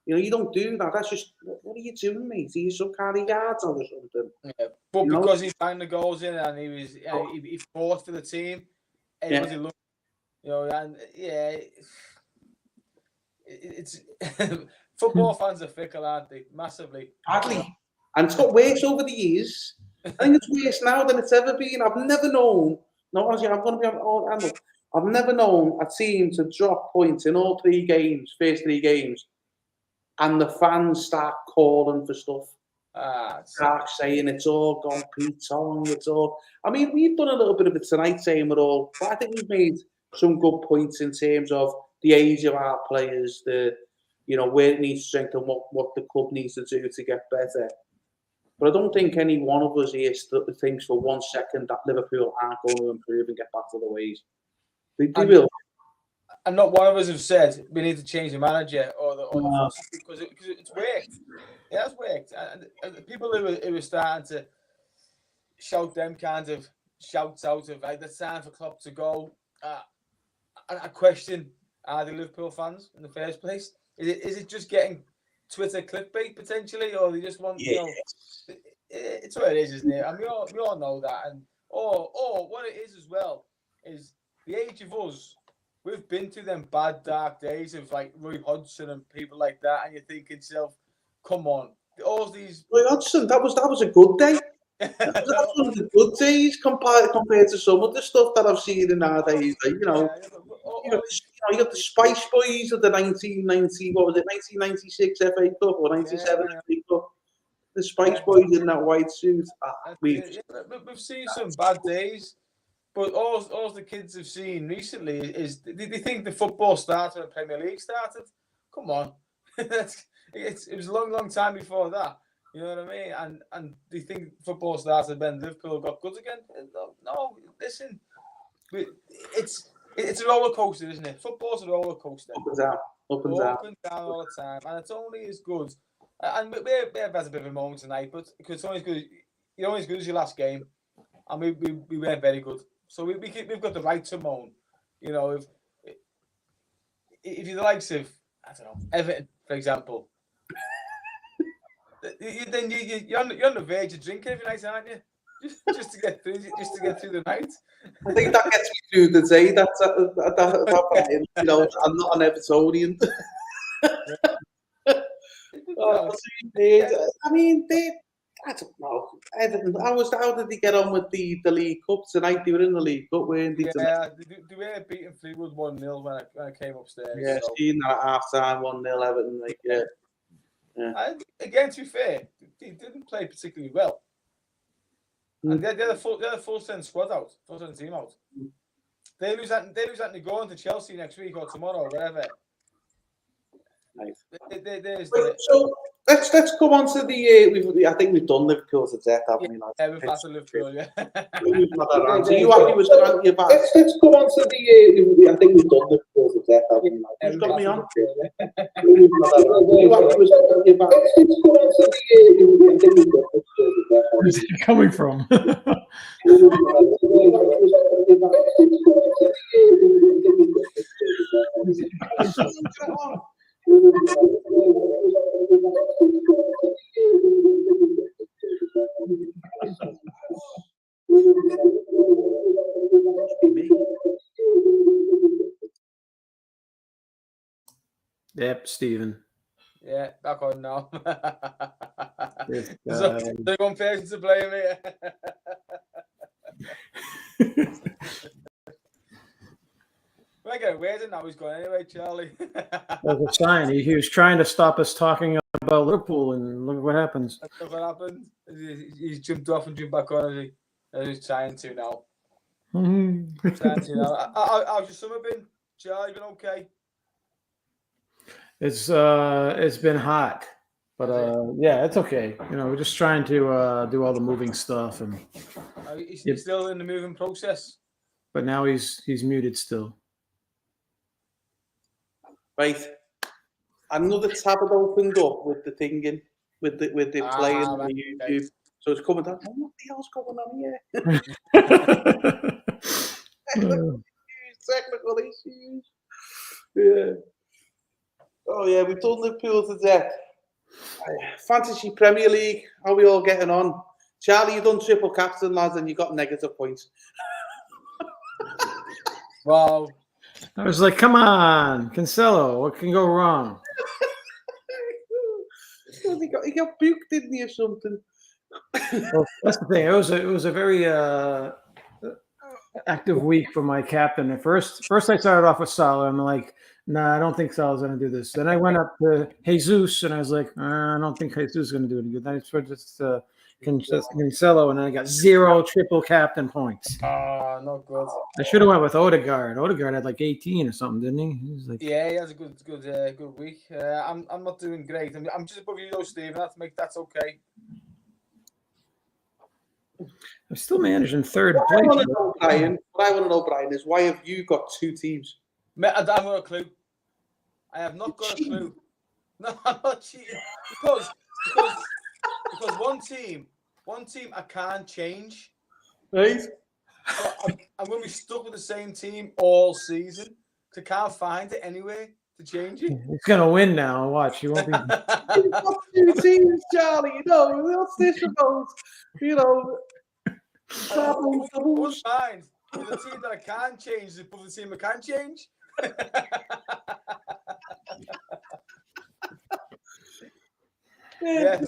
You know, you don't do that. That's just, what are you doing, mate? Are you some kind of yards or something? Yeah, but because he banged the goals in and he fought for the team, everybody looked, you know, and it's football fans are fickle, aren't they? Massively. Badly. And it's got worse over the years. I think it's worse now than it's ever been. I've never known. No, honestly, I'm going to be on. I've never known a team to drop points in all first 3 games, and the fans start calling for stuff. Start saying it's all gone Pete Tong, it's all. I mean, we've done a little bit of it tonight saying we're all, but I think we've made some good points in terms of the age of our players, where it needs strength and what the club needs to do to get better. But I don't think any one of us here thinks for 1 second that Liverpool aren't going to improve and get back to the ways. They will. and not one of us have said we need to change the manager or the because it's worked. It has worked, and the people who were starting to shout them kind of shouts out of like the time for Klopp to go. I question: are they Liverpool fans in the first place? Is it just getting Twitter clickbait potentially, or they just want it's what it is, isn't it? And we all know that, and or what it is as well is the age of us. We've been through them bad dark days of like Roy Hodgson and people like that, and you're thinking to yourself, "Come on, all these." Roy Hodgson, that was a good day. That was one of the good days compared to some of the stuff that I've seen in our days. Like, you got the Spice Boys of the 1996 FA Cup or 97 FA Cup. The Spice Boys in that white suit. We've seen some bad days, but all the kids have seen recently is they think the football started when the Premier League started. Come on, it was a long time before that. You know what I mean? And they think football started when Liverpool got good again. No, listen, it's a roller coaster, isn't it? Football's a roller coaster. Up and down all the time, and it's only as good. And we've had a bit of a moment tonight, but because it's only as good, you're only as good as your last game, and we weren't very good. So we've got the right to moan. You know, if you're the likes of, I don't know, Everton, for example. Then you're on the verge of drinking every night, aren't you? Just to get through the night. I think that gets me through the day. You know, I'm not an Evertonian. I mean, I don't know. Everton. How did they get on with the League Cup tonight? They were in the League Cup, weren't they? Yeah, they were beating Fleetwood 1-0 when I came upstairs. Yeah, so. seen that at half time, 1-0 Everton. Like, yeah. And again, to be fair, they didn't play particularly well. And they had a full send squad out, full send team out. They lose that to go on to Chelsea next week or tomorrow, or whatever. Nice. So let's come on to the. I think we've done Liverpool to death, haven't we? Yeah, we've had to Liverpool, yeah. So you happy with the your back? Let's come on to the. I think we've done Liverpool to death, haven't we? Who's got me on? You happy with your back? Let's come on to the. I think we've done Liverpool to death. Where's it coming from? Yep, Stephen. Yeah, back on now. There's one person to blame here. I get weird now he's gone anyway, Charlie. That's a sign. He was trying to stop us talking about Liverpool, and look what happens. That's what happened. He's jumped off and jumped back on, as he's trying to now. How's your summer been, Charlie? Been okay? It's been hot, but yeah, it's okay. You know, we're just trying to do all the moving stuff, and he's still in the moving process. But now he's muted still. Right, another tab had opened up with the thinging, with the playing on the YouTube. Right. So it's coming down. What the hell's going on here? Technical issues. Yeah. Oh yeah, we've done Liverpool to death. Fantasy Premier League. How are we all getting on? Charlie, you done triple captain, lads, and you got negative points. Wow. I was like, come on, Cancelo, what can go wrong? He got puked, didn't he, or something? Well, that's the thing. It was a very active week for my captain. At first I started off with Salah. I'm like, nah, I don't think Salah's going to do this. Then I went up to Jesus, and I was like, I don't think Jesus is going to do any good. Then I switched to Cancelo, and then I got 0 triple captain points. Oh, not good. I should have went with Odegaard. Odegaard had like 18 or something, didn't he? He was like, yeah, he has a good week. I'm not doing great. I'm just above you though, Stephen. That's okay. I'm still managing third place. What I want to know, Brian, is why have you got 2 teams? Mate, I haven't got a clue. I have not got a clue. No, I'm not cheating because one team I can't change. Right? So I'm going to be stuck with the same team all season because I can't find it anyway to change it. He's gonna win now. Watch, he won't be. You've got 2 teams, Charlie. You know, what's this about? You know, doubles. What's mine? The team that I can't change is above the team I can change. Yeah,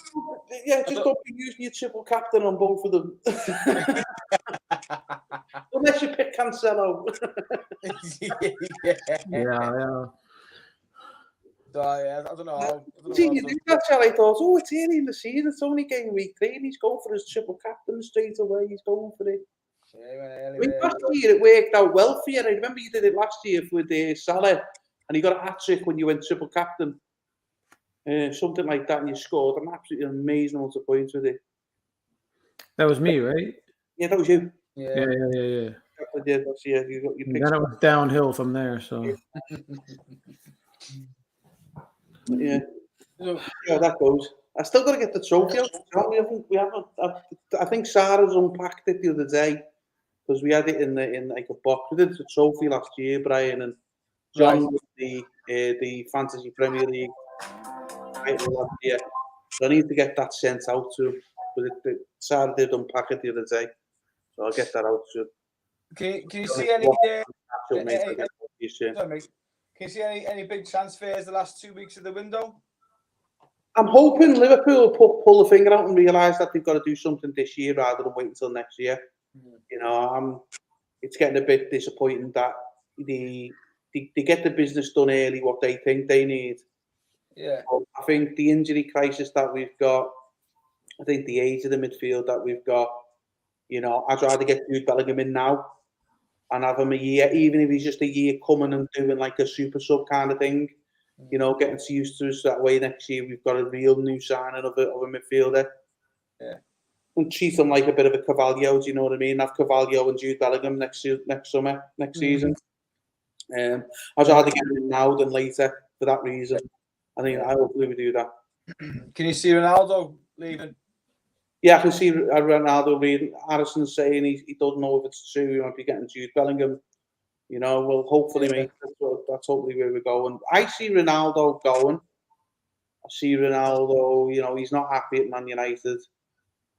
just don't be using your triple captain on both of them. Unless you pick Cancelo. Yeah. So, yeah, I don't know. You do that, Charlie. I thought, it's early in the season. It's only game week 3 and he's going for his triple captain straight away. He's going for it. Yeah, I mean, last year it worked out well for you. I remember you did it last year with Salah and you got a hat-trick when you went triple captain. Something like that, and you scored an absolutely amazing amount of points with it. That was me, right? Yeah, that was you. Yeah. Yeah, that's, yeah, you Then it was downhill from there. So yeah, that goes. I still got to get the trophy out. We haven't. I think Sarah's unpacked it the other day because we had it in like a box. We did the trophy last year, Brian, and John with the Fantasy Premier League title last year. So I need to get that sent out to him. But Sarah did unpack it the other day, so I'll get that out to him. Can you see any? Can you see any big transfers the last 2 weeks of the window? I'm hoping Liverpool pull the finger out and realise that they've got to do something this year rather than wait until next year. You know, it's getting a bit disappointing that they get the business done early, what they think they need. Yeah. But I think the injury crisis that we've got, I think the age of the midfield that we've got, you know, I'd rather get Jude Bellingham in now and have him a year, even if he's just a year coming and doing like a super sub kind of thing. You know, getting used to us that way. Next year, we've got a real new signing of a midfielder. Yeah. And treat them like a bit of a Carvalho, do you know what I mean? Have Carvalho and Jude Bellingham next season. I'd rather get him in now than later for that reason. I think I hopefully we do that. Can you see Ronaldo leaving? Yeah, I can see Ronaldo leaving. Harrison saying he doesn't know if it's true. He might be getting Jude Bellingham. You know, well, hopefully, mate, that's hopefully where we're going. I see Ronaldo going. I see Ronaldo, you know, he's not happy at Man United.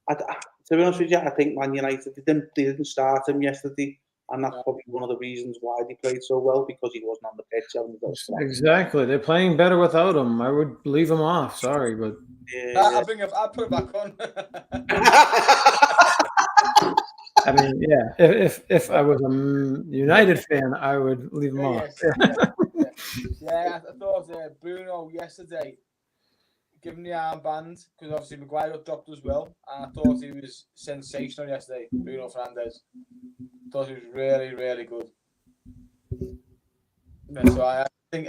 To be honest with you, I think Man United, they didn't start him yesterday. And that's probably one of the reasons why they played so well, because he wasn't on the pitch. Exactly. They're playing better without him. I would leave him off. Sorry, but... I'll put it back on. I mean, yeah. If I was a United fan, I would leave him off. Yeah, I thought Bruno yesterday, given the armband, because obviously Maguire got dropped as well, and I thought he was sensational yesterday. Bruno Fernandes, thought he was really, really good. Yeah, so I think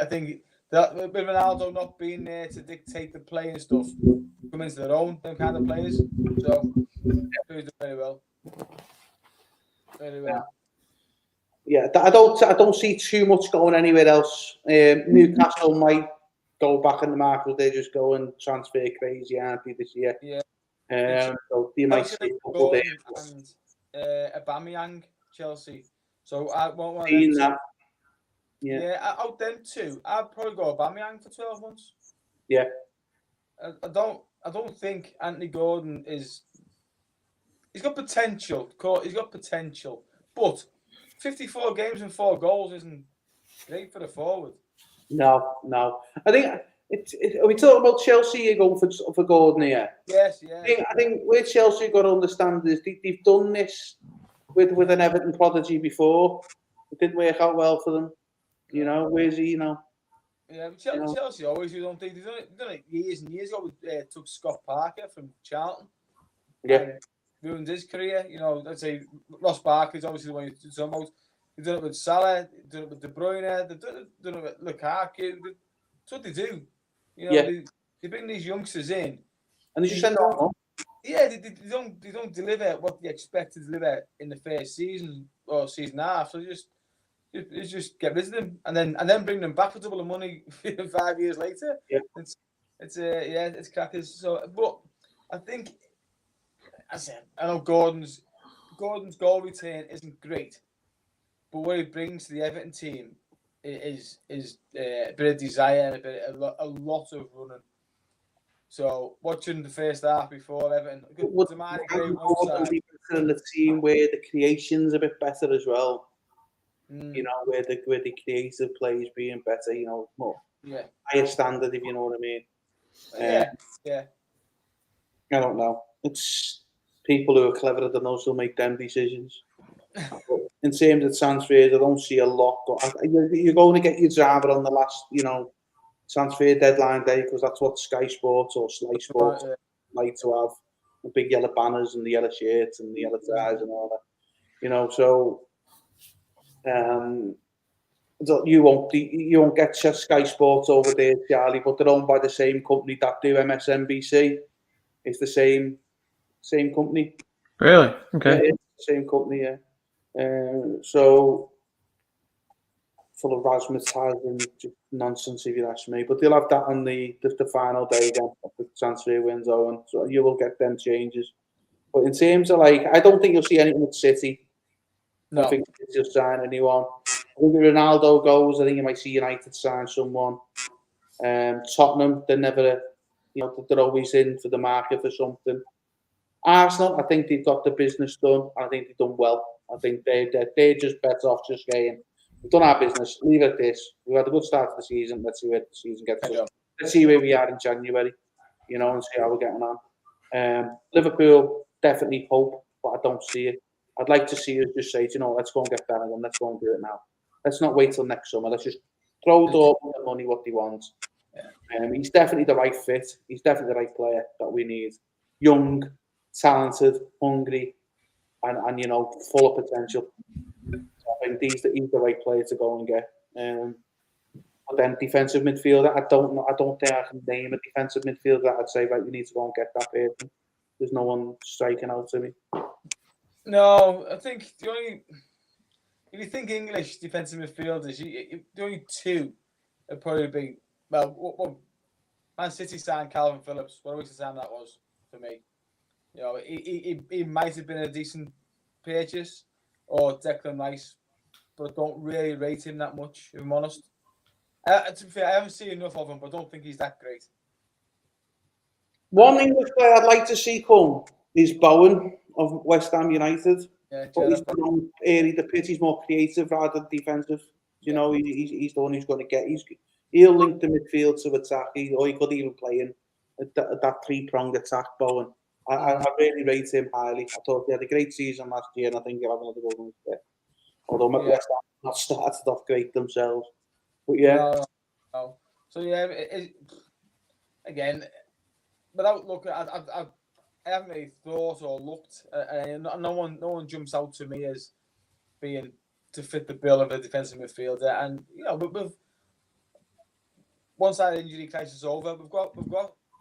that with Ronaldo not being there to dictate the play and stuff, come into their own, them kind of players. So he's doing very well. Very well. Yeah, I don't see too much going anywhere else. Newcastle might go back in the market. They're just going transfer crazy, aren't they, this year? Yeah. So they might see a couple there. And Aubameyang, Chelsea. So I won't want that. Yeah, out them two. I'd probably go Aubameyang for 12 months. Yeah. I don't think Anthony Gordon is. He's got potential. He's got potential, but 54 games and 4 goals isn't great for the forward. No. I think are we talking about Chelsea? You're going for Gordon here? Yes, yeah. I think where Chelsea got to understand is they've done this with an Everton prodigy before. It didn't work out well for them. You know, where's he now? Yeah, Chelsea always do don't think they've done it years and years ago. Took Scott Parker from Charlton. Yeah. Ruined his career. You know, let's say Ross Barkley's obviously the one who did some most. They've done it with Salah, they've done it with De Bruyne, they've done it with Lukaku. That's what they do. You know, they bring these youngsters in. And they just send on. Yeah, they don't deliver what they expect to deliver in the first season or season half. So they just It's just get rid of them and then bring them back for double the money 5 years later. Yeah. It's crackers. So, but I think, as I said, I know Gordon's goal return isn't great, but what he brings to the Everton team is a bit of desire and a lot of running. So watching the first half before Everton, in the team where the creation's a bit better as well. You know, where the creative plays being better. You know, more higher standard, if you know what I mean. Yeah. I don't know. It's people who are cleverer than us who make them decisions. But in terms of transfers, I don't see a lot. You're going to get your driver on the last, transfer deadline day because that's what Sky Sports or Sly Sports like to have. The big yellow banners and the yellow shirts and the yellow ties and all that. So you won't get Sky Sports over there, Charlie, but they're owned by the same company that do MSNBC. It's the same company. Really? Okay. Yeah, same company, yeah. So full of razzmatazz and just nonsense, if you ask me. But they'll have that on the final day again of the transfer window, and so you will get them changes. But in terms of I don't think you'll see anything at City. No. I think they'll just sign anyone. I think if Ronaldo goes, I think you might see United sign someone. Tottenham, they're never, they're always in for the market for something. Arsenal, I think they've got the business done. I think they've done well. I think they're just better off just saying, we've done our business, leave it at this. We've had a good start to the season. Let's see where the season gets us. Let's see where we are in January, and see how we're getting on. Liverpool, definitely hope, but I don't see it. I'd like to see us just say, let's go and get that one. Let's go and do it now. Let's not wait till next summer. Let's just throw Dortmund the money what he wants. He's definitely the right fit. He's definitely the right player that we need. Young, talented, hungry, and full of potential. I think he's the right player to go and get. But then defensive midfielder, I don't think I can name a defensive midfielder that I'd say, right, we need to go and get that person. There's no one striking out to me. No, I think if you think English defensive midfielders, the only two would probably be, Man City signed Calvin Phillips. What a waste of time that was for me. He might have been a decent purchase, or Declan Rice, but I don't really rate him that much, if I'm honest. To be fair, I haven't seen enough of him, but I don't think he's that great. One English player I'd like to see come is Bowen of West Ham United. Yeah, but he's on the pitch. He's more creative rather than defensive. He's the one who's going to get. He'll link the midfield to attack. Or he could even play in that three-pronged attack. Bowen. I really rate him highly. I thought he had a great season last year, and I think he'll have another good one this year. Although West Ham not started off great themselves. But yeah. No. So yeah, again, without looking, I haven't really thought or looked. No one jumps out to me as being to fit the bill of a defensive midfielder. And with one side injury crisis over, we've got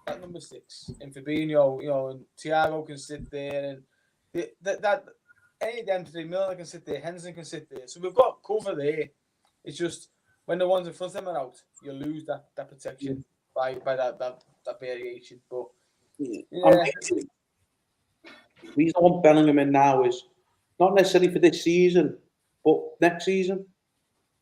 that number 6 in Fabinho. And Thiago can sit there, and that any of them 3 Milner can sit there, Henderson can sit there. So we've got cover there. It's just when the ones in front of them are out, you lose that protection by that variation. But the reason I want Bellingham in now is not necessarily for this season, but next season.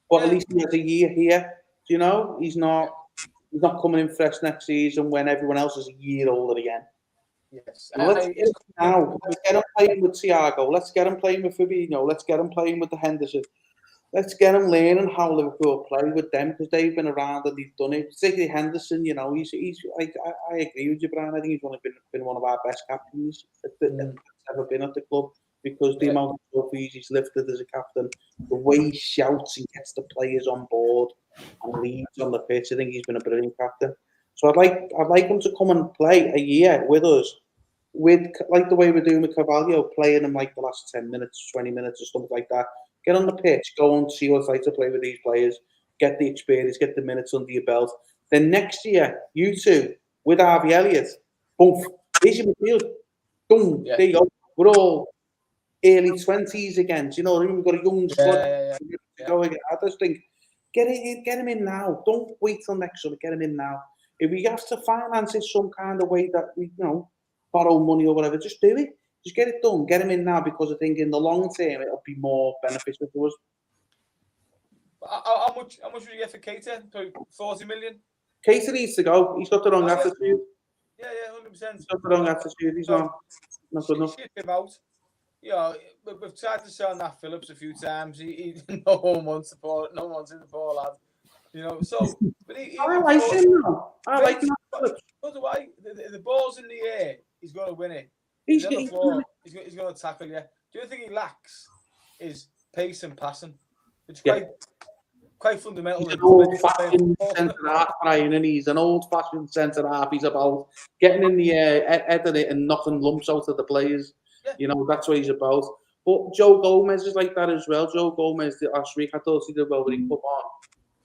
But at least he has a year here. He's not coming in fresh next season when everyone else is a year older again. Yes. Let's get him now. Let's get him playing with Thiago. Let's get him playing with Fabinho. Let's get him playing with the Henderson. Let's get him learning how Liverpool play with them because they've been around and they've done it. Particularly Henderson, I agree with you, Brian. I think he's been one of our best captains that's ever been at the club because the amount of trophies he's lifted as a captain, the way he shouts and gets the players on board and leads on the pitch, I think he's been a brilliant captain. So I'd like him to come and play a year with us, with like the way we're doing with Carvalho, playing him like the last 10 minutes, 20 minutes or something like that. Get on the pitch, go and see what it's like to play with these players, get the experience, get the minutes under your belt. Then next year, you two, with Harvey Elliott, boom, there's your midfield. Boom, there you go. We're all early 20s again. Do you know what I mean? We've got a young squad Yeah. go again. I just think get him in now. Don't wait till next summer. Get him in now. If we have to finance it some kind of way that we, borrow money or whatever, just do it. Just get it done. Get him in now because I think in the long term it'll be more beneficial to us. How much would you get for Keita? 40 million? Keita needs to go. He's got the wrong attitude. Yeah, 100%. He's got the wrong attitude. He's not good enough. Ship him out. We've tried to sell Nat Phillips a few times. He no one wants the ball. No one's in the ball, lad. So but I like him now. I like him. By the way, the ball's in the air. He's going to win it. He's on the floor. He's going to tackle you. The only thing he lacks is pace and passing, which is quite fundamental. He's an old-fashioned centre-half, Brian, and he's an old-fashioned centre-half. He's about getting in the air, heading it, and knocking lumps out of the players. Yeah. That's what he's about. But Joe Gomez is like that as well. Joe Gomez last week, I thought he did well when he come on.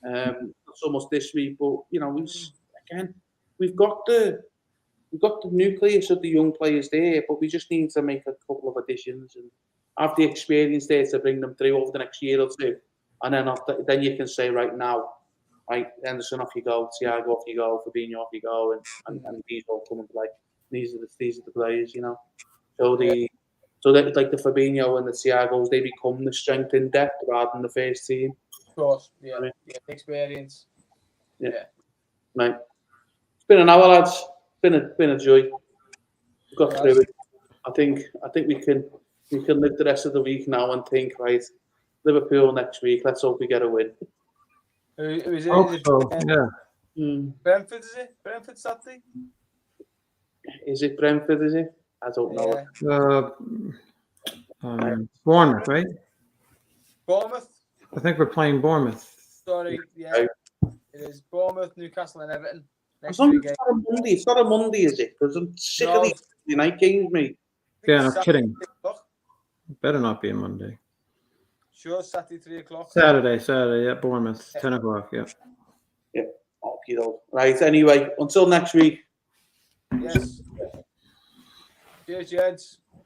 Not so much this week, but we've got the nucleus of the young players there, but we just need to make a couple of additions and have the experience there to bring them through over the next year or two. And then you can say right now, right, Henderson off you go, Thiago off you go, Fabinho off you go, and these all come and play. These are the players, So that like the Fabinho and the Thiagos, they become the strength in depth rather than the first team. Of course, experience. Yeah. Right. It's been an hour, lads. It's been a joy. We got through it. I think we can live the rest of the week now and think, right, Liverpool next week. Let's hope we get a win. Who is it? Brentford, is it? Brentford Saturday? Is it Brentford, is it? I don't know. Bournemouth, right? Bournemouth? I think we're playing Bournemouth. Sorry, yeah. It is Bournemouth, Newcastle and Everton. As long as it's not a Monday. It's not a Monday, is it? Because I'm sick of these night games, mate. Yeah, I'm kidding. It better not be a Monday. Sure, Saturday, 3 o'clock. Saturday, yeah, Bournemouth, 10 o'clock, yeah. Yeah, okay, though. Right, anyway, until next week. Yes. Cheers, gents.